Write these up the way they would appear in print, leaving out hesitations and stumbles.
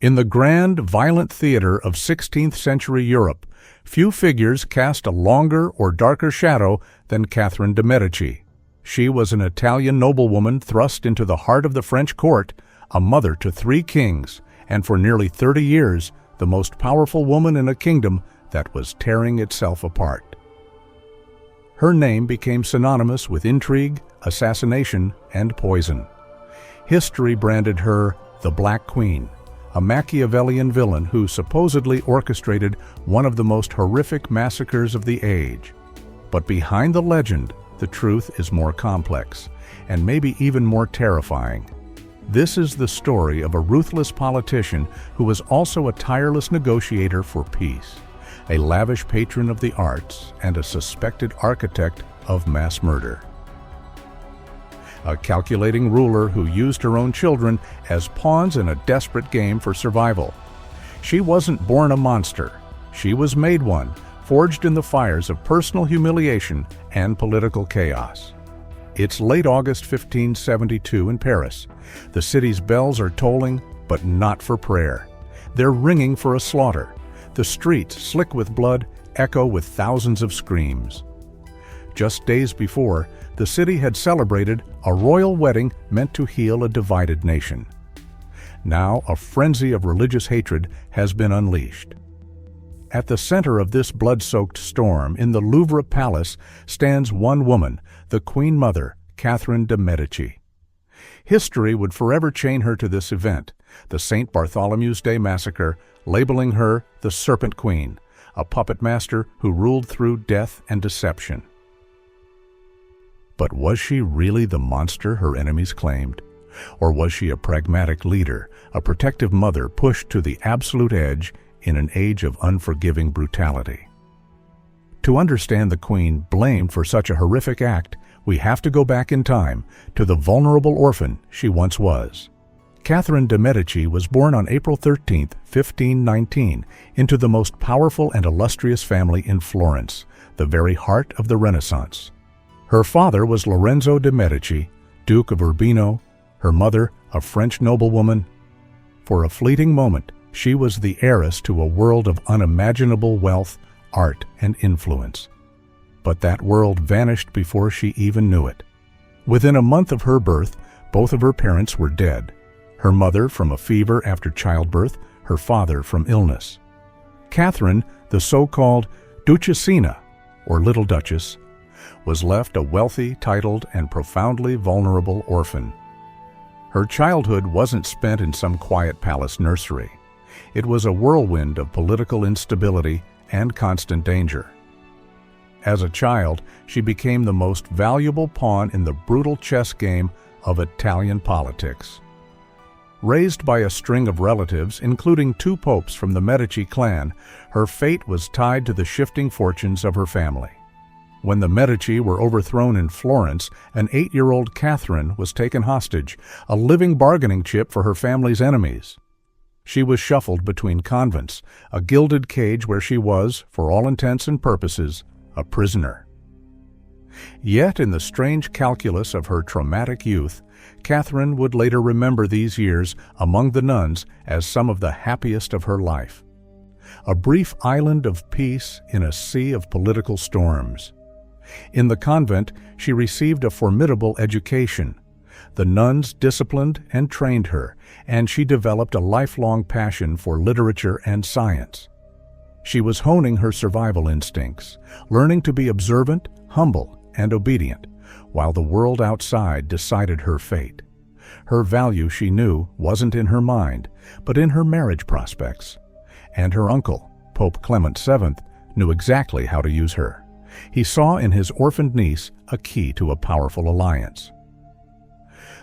In the grand, violent theater of 16th century Europe, few figures cast a longer or darker shadow than Catherine de' Medici. She was an Italian noblewoman thrust into the heart of the French court, a mother to 3 kings, and for nearly 30 years, the most powerful woman in a kingdom that was tearing itself apart. Her name became synonymous with intrigue, assassination, and poison. History branded her the Black Queen, a Machiavellian villain who supposedly orchestrated one of the most horrific massacres of the age. But behind the legend, the truth is more complex, and maybe even more terrifying. This is the story of a ruthless politician who was also a tireless negotiator for peace, a lavish patron of the arts, and a suspected architect of mass murder. A calculating ruler who used her own children as pawns in a desperate game for survival. She wasn't born a monster. She was made one, forged in the fires of personal humiliation and political chaos. It's late August 1572 in Paris. The city's bells are tolling, but not for prayer. They're ringing for a slaughter. The streets, slick with blood, echo with thousands of screams. Just days before, the city had celebrated a royal wedding meant to heal a divided nation. Now, a frenzy of religious hatred has been unleashed. At the center of this blood-soaked storm, in the Louvre Palace, stands one woman, the Queen Mother, Catherine de' Medici. History would forever chain her to this event, the St. Bartholomew's Day Massacre, labeling her the Serpent Queen, a puppet master who ruled through death and deception. But was she really the monster her enemies claimed? Or was she a pragmatic leader, a protective mother pushed to the absolute edge in an age of unforgiving brutality? To understand the Queen blamed for such a horrific act, we have to go back in time to the vulnerable orphan she once was. Catherine de' Medici was born on April 13, 1519, into the most powerful and illustrious family in Florence, the very heart of the Renaissance. Her father was Lorenzo de' Medici, Duke of Urbino, her mother a French noblewoman. For a fleeting moment, she was the heiress to a world of unimaginable wealth, art, and influence. But that world vanished before she even knew it. Within a month of her birth, both of her parents were dead. Her mother from a fever after childbirth, her father from illness. Catherine, the so-called Duchessina, or Little Duchess, was left a wealthy, titled, and profoundly vulnerable orphan. Her childhood wasn't spent in some quiet palace nursery. It was a whirlwind of political instability and constant danger. As a child, she became the most valuable pawn in the brutal chess game of Italian politics. Raised by a string of relatives, including 2 popes from the Medici clan, her fate was tied to the shifting fortunes of her family. When the Medici were overthrown in Florence, an 8-year-old Catherine was taken hostage, a living bargaining chip for her family's enemies. She was shuffled between convents, a gilded cage where she was, for all intents and purposes, a prisoner. Yet in the strange calculus of her traumatic youth, Catherine would later remember these years among the nuns as some of the happiest of her life. A brief island of peace in a sea of political storms. In the convent, she received a formidable education. The nuns disciplined and trained her, and she developed a lifelong passion for literature and science. She was honing her survival instincts, learning to be observant, humble, and obedient, while the world outside decided her fate. Her value, she knew, wasn't in her mind, but in her marriage prospects. And her uncle, Pope Clement VII, knew exactly how to use her. He saw in his orphaned niece a key to a powerful alliance.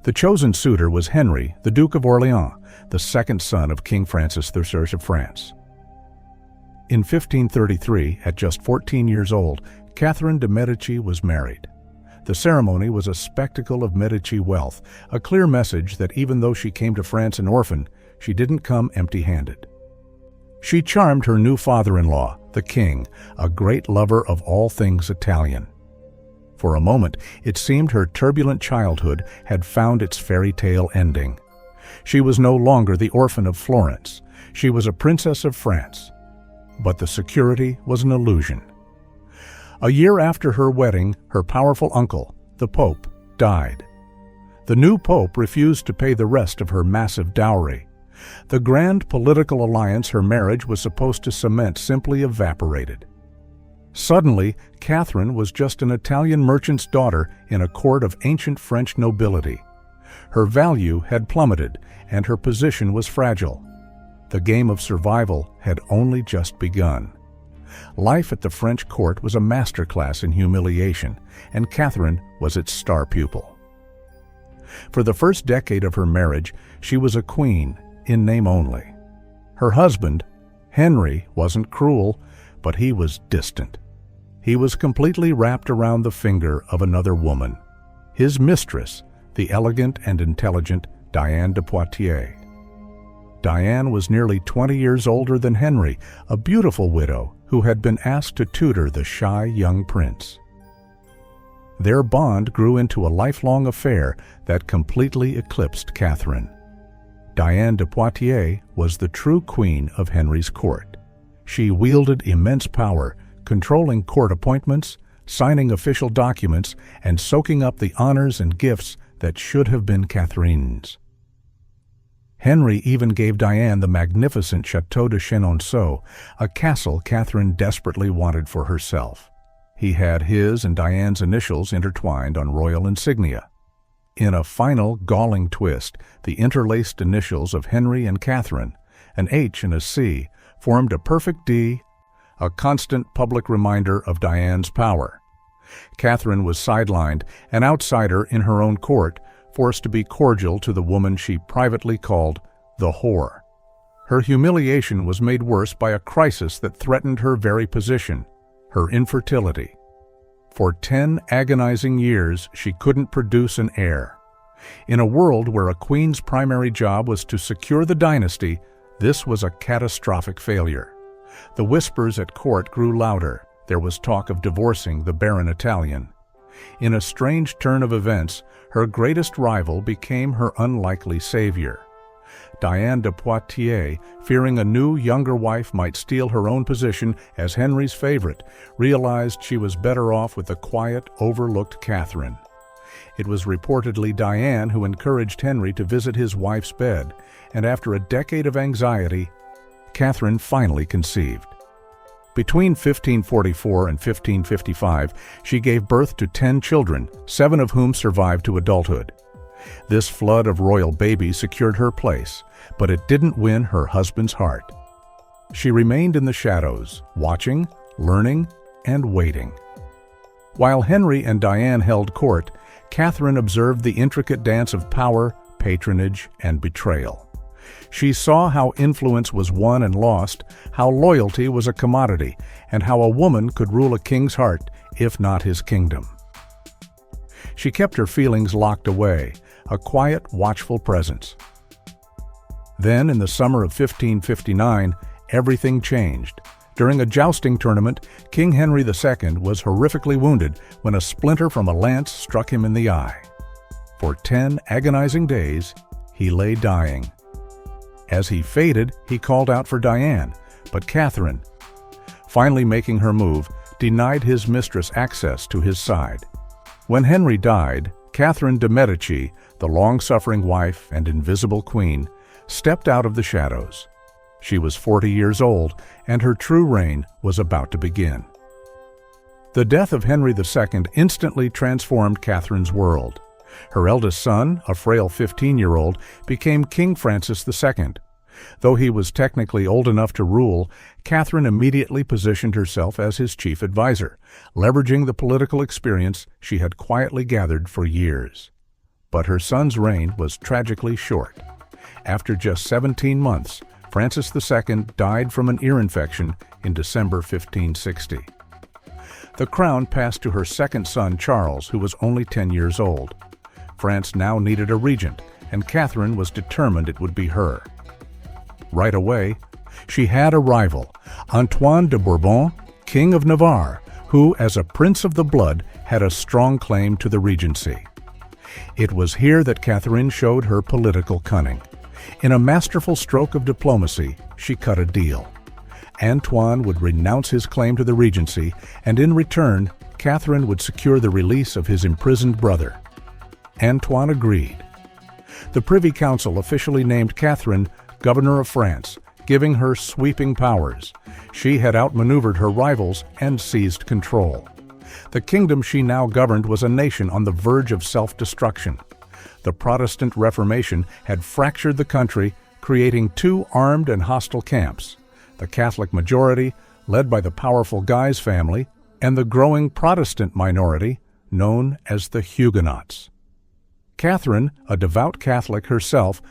The chosen suitor was Henry, the Duke of Orleans, the second son of King Francis III of France. In 1533, at just 14 years old, Catherine de' Medici was married. The ceremony was a spectacle of Medici wealth, a clear message that even though she came to France an orphan, she didn't come empty-handed. She charmed her new father-in-law, the king, a great lover of all things Italian. For a moment, it seemed her turbulent childhood had found its fairy tale ending. She was no longer the orphan of Florence. She was a princess of France. But the security was an illusion. A year after her wedding, her powerful uncle, the Pope, died. The new Pope refused to pay the rest of her massive dowry. The grand political alliance her marriage was supposed to cement simply evaporated. Suddenly, Catherine was just an Italian merchant's daughter in a court of ancient French nobility. Her value had plummeted, and her position was fragile. The game of survival had only just begun. Life at the French court was a masterclass in humiliation, and Catherine was its star pupil. For the first decade of her marriage, she was a queen, in name only. Her husband, Henry, wasn't cruel, but he was distant. He was completely wrapped around the finger of another woman, his mistress, the elegant and intelligent Diane de Poitiers. Diane was nearly 20 years older than Henry, a beautiful widow who had been asked to tutor the shy young prince. Their bond grew into a lifelong affair that completely eclipsed Catherine. Diane de Poitiers was the true queen of Henry's court. She wielded immense power, controlling court appointments, signing official documents, and soaking up the honors and gifts that should have been Catherine's. Henry even gave Diane the magnificent Château de Chenonceau, a castle Catherine desperately wanted for herself. He had his and Diane's initials intertwined on royal insignia. In a final, galling twist, the interlaced initials of Henry and Catherine, an H and a C, formed a perfect D, a constant public reminder of Diane's power. Catherine was sidelined, an outsider in her own court, forced to be cordial to the woman she privately called the whore. Her humiliation was made worse by a crisis that threatened her very position, her infertility. For 10 agonizing years, she couldn't produce an heir. In a world where a queen's primary job was to secure the dynasty, this was a catastrophic failure. The whispers at court grew louder. There was talk of divorcing the barren Italian. In a strange turn of events, her greatest rival became her unlikely savior. Diane de Poitiers, fearing a new, younger wife might steal her own position as Henry's favorite, realized she was better off with the quiet, overlooked Catherine. It was reportedly Diane who encouraged Henry to visit his wife's bed, and after a decade of anxiety, Catherine finally conceived. Between 1544 and 1555, she gave birth to 10 children, 7 of whom survived to adulthood. This flood of royal babies secured her place, but it didn't win her husband's heart. She remained in the shadows, watching, learning, and waiting. While Henry and Diane held court, Catherine observed the intricate dance of power, patronage, and betrayal. She saw how influence was won and lost, how loyalty was a commodity, and how a woman could rule a king's heart, if not his kingdom. She kept her feelings locked away, a quiet, watchful presence. Then, in the summer of 1559, everything changed. During a jousting tournament, King Henry II was horrifically wounded when a splinter from a lance struck him in the eye. For 10 agonizing days, he lay dying. As he faded, he called out for Diane, but Catherine, finally making her move, denied his mistress access to his side. When Henry died, Catherine de Medici, the long-suffering wife and invisible queen, stepped out of the shadows. She was 40 years old, and her true reign was about to begin. The death of Henry II instantly transformed Catherine's world. Her eldest son, a frail 15-year-old, became King Francis II. Though he was technically old enough to rule, Catherine immediately positioned herself as his chief advisor, leveraging the political experience she had quietly gathered for years. But her son's reign was tragically short. After just 17 months, Francis II died from an ear infection in December 1560. The crown passed to her second son, Charles, who was only 10 years old. France now needed a regent, and Catherine was determined it would be her. Right away, she had a rival, Antoine de Bourbon, King of Navarre, who, as a prince of the blood, had a strong claim to the regency. It was here that Catherine showed her political cunning. In a masterful stroke of diplomacy, she cut a deal. Antoine would renounce his claim to the regency, and in return, Catherine would secure the release of his imprisoned brother. Antoine agreed. The Privy Council officially named Catherine Governor of France, giving her sweeping powers. She had outmaneuvered her rivals and seized control. The kingdom she now governed was a nation on the verge of self-destruction. The Protestant Reformation had fractured the country, creating two armed and hostile camps: the Catholic majority, led by the powerful Guise family, and the growing Protestant minority, known as the Huguenots. Catherine, a devout Catholic herself,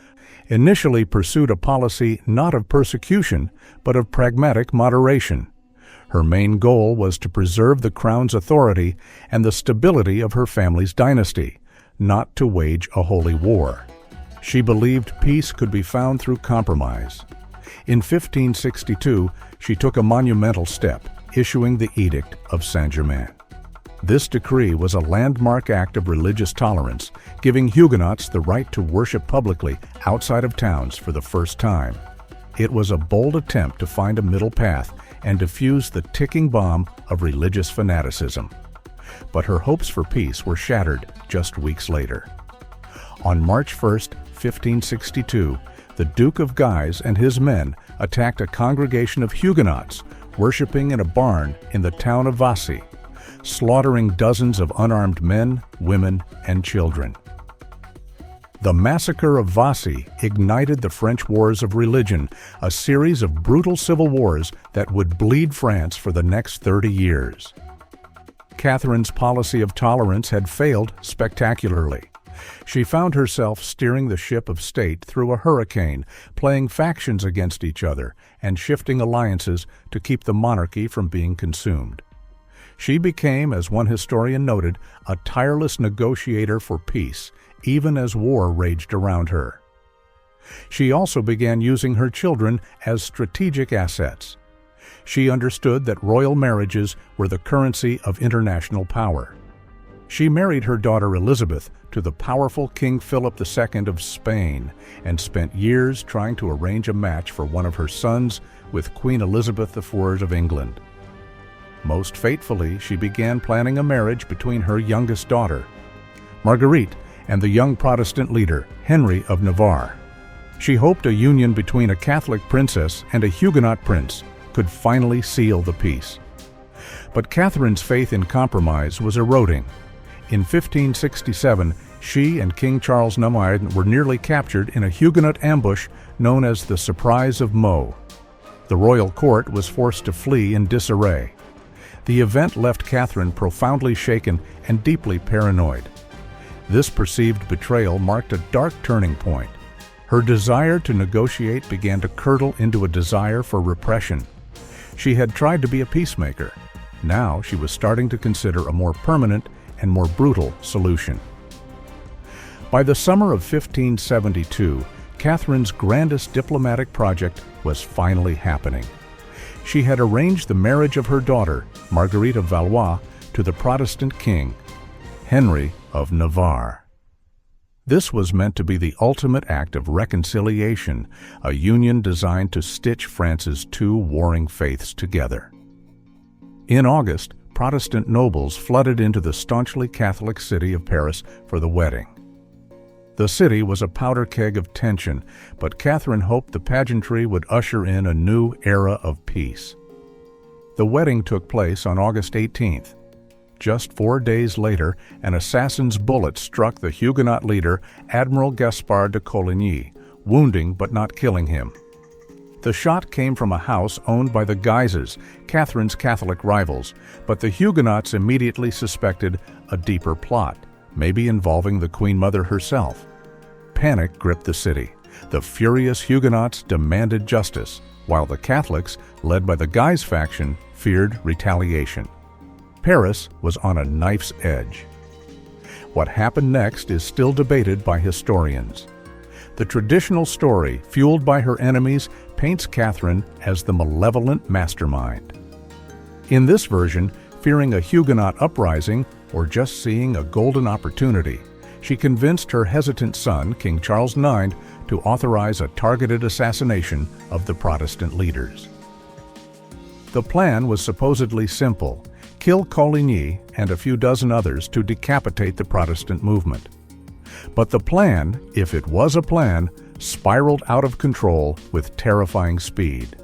initially pursued a policy not of persecution, but of pragmatic moderation. Her main goal was to preserve the crown's authority and the stability of her family's dynasty, not to wage a holy war. She believed peace could be found through compromise. In 1562, she took a monumental step, issuing the Edict of Saint-Germain. This decree was a landmark act of religious tolerance, giving Huguenots the right to worship publicly outside of towns for the first time. It was a bold attempt to find a middle path and defuse the ticking bomb of religious fanaticism. But her hopes for peace were shattered just weeks later. On March 1, 1562, the Duke of Guise and his men attacked a congregation of Huguenots worshiping in a barn in the town of Vassy, slaughtering dozens of unarmed men, women, and children. The Massacre of Vassy ignited the French Wars of Religion, a series of brutal civil wars that would bleed France for the next 30 years. Catherine's policy of tolerance had failed spectacularly. She found herself steering the ship of state through a hurricane, playing factions against each other and shifting alliances to keep the monarchy from being consumed. She became, as one historian noted, a tireless negotiator for peace, even as war raged around her. She also began using her children as strategic assets. She understood that royal marriages were the currency of international power. She married her daughter Elizabeth to the powerful King Philip II of Spain and spent years trying to arrange a match for one of her sons with Queen Elizabeth IV of England. Most fatefully, she began planning a marriage between her youngest daughter, Marguerite, and the young Protestant leader, Henry of Navarre. She hoped a union between a Catholic princess and a Huguenot prince could finally seal the peace. But Catherine's faith in compromise was eroding. In 1567, she and King Charles IX were nearly captured in a Huguenot ambush known as the Surprise of Meaux. The royal court was forced to flee in disarray. The event left Catherine profoundly shaken and deeply paranoid. This perceived betrayal marked a dark turning point. Her desire to negotiate began to curdle into a desire for repression. She had tried to be a peacemaker. Now she was starting to consider a more permanent and more brutal solution. By the summer of 1572, Catherine's grandest diplomatic project was finally happening. She had arranged the marriage of her daughter, Marguerite of Valois, to the Protestant king, Henry of Navarre. This was meant to be the ultimate act of reconciliation, a union designed to stitch France's two warring faiths together. In August, Protestant nobles flooded into the staunchly Catholic city of Paris for the wedding. The city was a powder keg of tension, but Catherine hoped the pageantry would usher in a new era of peace. The wedding took place on August 18th. Just 4 days later, an assassin's bullet struck the Huguenot leader, Admiral Gaspard de Coligny, wounding but not killing him. The shot came from a house owned by the Guises, Catherine's Catholic rivals, but the Huguenots immediately suspected a deeper plot, maybe involving the Queen Mother herself. Panic gripped the city. The furious Huguenots demanded justice, while the Catholics, led by the Guise faction, feared retaliation. Paris was on a knife's edge. What happened next is still debated by historians. The traditional story, fueled by her enemies, paints Catherine as the malevolent mastermind. In this version, fearing a Huguenot uprising or just seeing a golden opportunity, She convinced her hesitant son, King Charles IX, to authorize a targeted assassination of the Protestant leaders. The plan was supposedly simple: kill Coligny and a few dozen others to decapitate the Protestant movement. But the plan, if it was a plan, spiraled out of control with terrifying speed.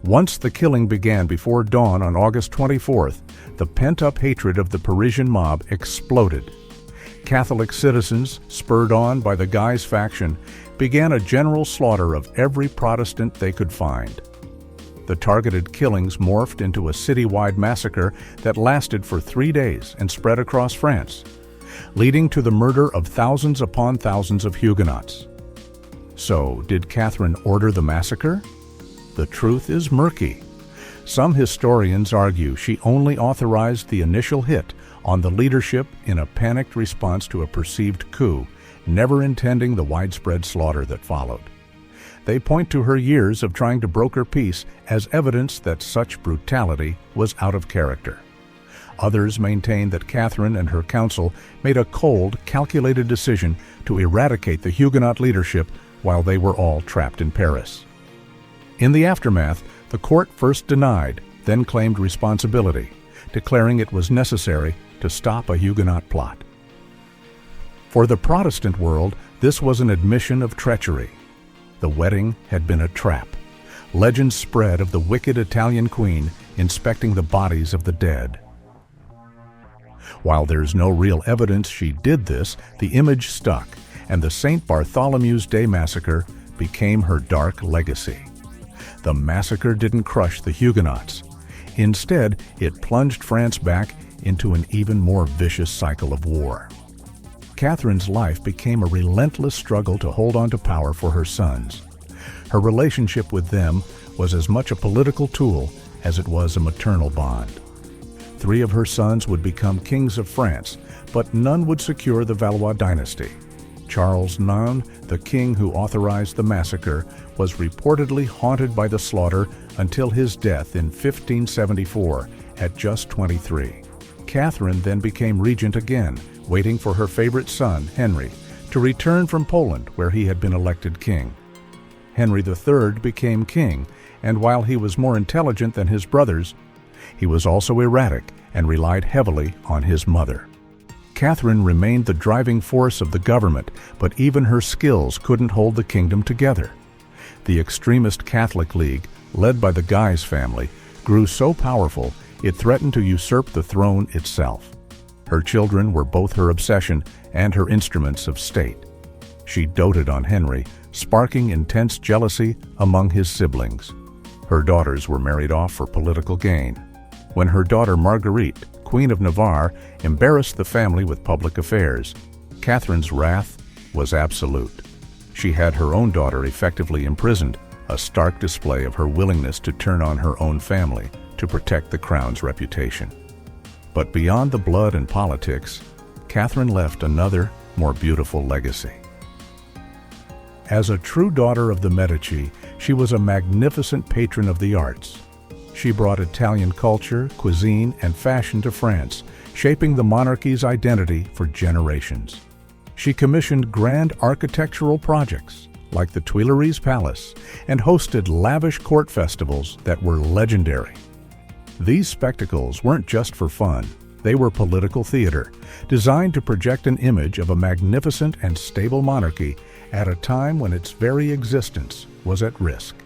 Once the killing began before dawn on August 24th, the pent-up hatred of the Parisian mob exploded. Catholic citizens, spurred on by the Guise faction, began a general slaughter of every Protestant they could find. The targeted killings morphed into a citywide massacre that lasted for 3 days and spread across France, leading to the murder of thousands upon thousands of Huguenots. So, did Catherine order the massacre? The truth is murky. Some historians argue she only authorized the initial hit on the leadership in a panicked response to a perceived coup, never intending the widespread slaughter that followed. They point to her years of trying to broker peace as evidence that such brutality was out of character. Others maintain that Catherine and her council made a cold, calculated decision to eradicate the Huguenot leadership while they were all trapped in Paris. In the aftermath, the court first denied, then claimed responsibility, declaring it was necessary to stop a Huguenot plot. For the Protestant world, this was an admission of treachery. The wedding had been a trap. Legends spread of the wicked Italian queen inspecting the bodies of the dead. While there's no real evidence she did this, the image stuck, and the St. Bartholomew's Day massacre became her dark legacy. The massacre didn't crush the Huguenots. Instead, it plunged France back into an even more vicious cycle of war. Catherine's life became a relentless struggle to hold on to power for her sons. Her relationship with them was as much a political tool as it was a maternal bond. 3 of her sons would become kings of France, but none would secure the Valois dynasty. Charles IX, the king who authorized the massacre, was reportedly haunted by the slaughter until his death in 1574 at just 23. Catherine then became regent again, waiting for her favorite son, Henry, to return from Poland, where he had been elected king. Henry III became king, and while he was more intelligent than his brothers, he was also erratic and relied heavily on his mother. Catherine remained the driving force of the government, but even her skills couldn't hold the kingdom together. The extremist Catholic League, led by the Guise family, grew so powerful it threatened to usurp the throne itself. Her children were both her obsession and her instruments of state. She doted on Henry, sparking intense jealousy among his siblings. Her daughters were married off for political gain. When her daughter Marguerite, Queen of Navarre, embarrassed the family with public affairs, Catherine's wrath was absolute. She had her own daughter effectively imprisoned, a stark display of her willingness to turn on her own family to protect the crown's reputation. But beyond the blood and politics, Catherine left another, more beautiful legacy. As a true daughter of the Medici, she was a magnificent patron of the arts. She brought Italian culture, cuisine, and fashion to France, shaping the monarchy's identity for generations. She commissioned grand architectural projects, like the Tuileries Palace, and hosted lavish court festivals that were legendary. These spectacles weren't just for fun. They were political theater, designed to project an image of a magnificent and stable monarchy at a time when its very existence was at risk.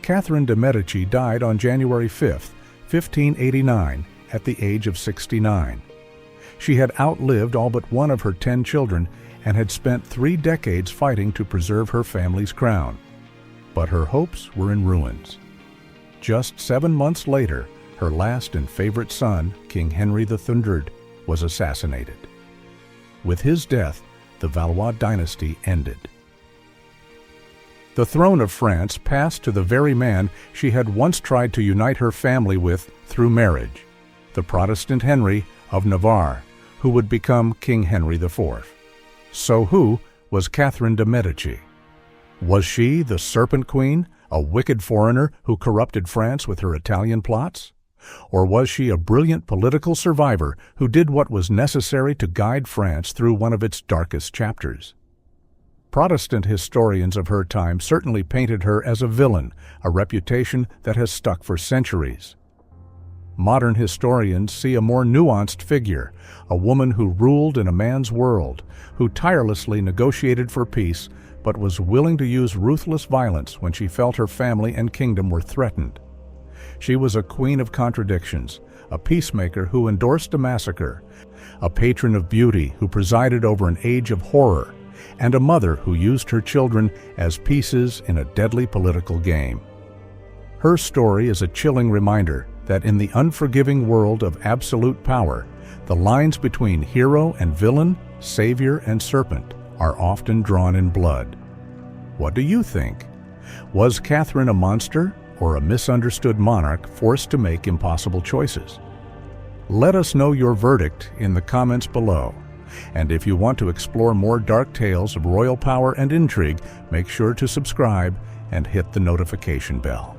Catherine de' Medici died on January 5, 1589, at the age of 69. She had outlived all but one of her 10 children and had spent 3 decades fighting to preserve her family's crown. But her hopes were in ruins. Just 7 months later, her last and favorite son, King Henry III, was assassinated. With his death, the Valois dynasty ended. The throne of France passed to the very man she had once tried to unite her family with through marriage, the Protestant Henry of Navarre, who would become King Henry IV. So who was Catherine de' Medici? Was she the Serpent Queen, a wicked foreigner who corrupted France with her Italian plots? Or was she a brilliant political survivor who did what was necessary to guide France through one of its darkest chapters? Protestant historians of her time certainly painted her as a villain, a reputation that has stuck for centuries. Modern historians see a more nuanced figure, a woman who ruled in a man's world, who tirelessly negotiated for peace, but was willing to use ruthless violence when she felt her family and kingdom were threatened. She was a queen of contradictions, a peacemaker who endorsed a massacre, a patron of beauty who presided over an age of horror, and a mother who used her children as pieces in a deadly political game. Her story is a chilling reminder that in the unforgiving world of absolute power, the lines between hero and villain, savior and serpent, are often drawn in blood. What do you think? Was Catherine a monster or a misunderstood monarch forced to make impossible choices? Let us know your verdict in the comments below. And if you want to explore more dark tales of royal power and intrigue, make sure to subscribe and hit the notification bell.